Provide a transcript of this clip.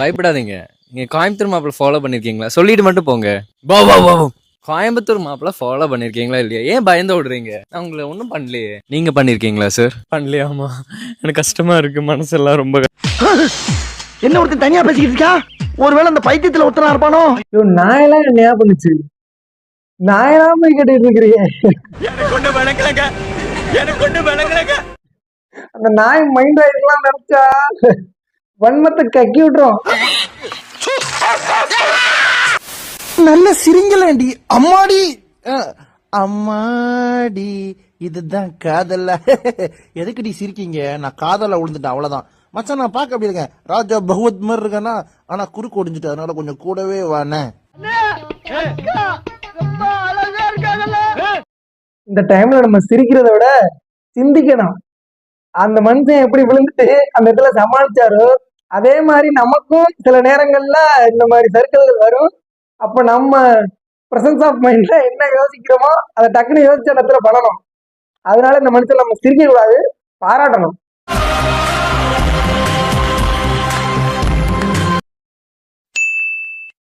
பயப்படாதீங்க. நீங்க கோயம்புத்தூர் மாப்பிள ஃபாலோ பண்ணிருக்கீங்களா? சொல்லிட்டு மட்டும் போங்க. வா வா வா வா. கோயம்புத்தூர் மாப்பிள ஃபாலோ பண்ணிருக்கீங்களா இல்லையா? ஏன் பயந்து ஓடுறீங்க? நான் உங்களை ஒன்றும் பண்ணலையே. நீங்க பண்ணிருக்கீங்களா சார்? பண்ணலையாமா? எனக்கு கஷ்டமா இருக்கு, மனசெல்லாம் ரொம்ப. என்ன ஒருத்தன் தனியா பேசிக்கிட்டு இருக்கா? ஒருவேளை அந்த பைத்தியத்துல ஒருத்தனா இருப்பானோ? நாயெல்லாம் என்னையா பண்ணுச்சு? நாயெல்லாம் போய் கேட்டுட்டு இருக்கிறீங்க. அந்த நாய் மைண்ட் ஆயிருக்கலாம் நினைச்சா வன்மத்தை கக்கி விட்டுரும். நல்ல சிரிங்கலாண்டி. அம்மாடி அம்மாடி, இதுதான் காதல்ல. எதுக்குடி சிரிக்கீங்க? நான் காதல விழுந்துட்டேன், அவ்வளவுதான். மச்சான் நான் பாக்க அப்படி இருக்கேன், ராஜா பகவத் மாதிரி இருக்கேன்னா, ஆனா குறுக்கு ஒடிஞ்சிட்டு, அதனால கொஞ்சம் கூடவே வானே. இந்த டைம்ல நம்ம சிரிக்கிறத விட சிந்திக்கணும். அந்த மனுஷன் எப்படி விழுந்துட்டு அந்த இடத்துல சமாளிச்சாரோ அதே மாதிரி நமக்கும் சில நேரங்கள்ல இந்த மாதிரி சர்க்கிள்கள் வரும். அப்ப நம்ம பிரசன்ஸ் ஆஃப் மைண்ட்ல என்ன யோசிக்கிறோமோ அதை டக்குன்னு யோசிச்ச இடத்துல பண்ணணும். அதனால இந்த மனுஷன் நம்ம சிரிக்க கூடாது, பாராட்டணும்.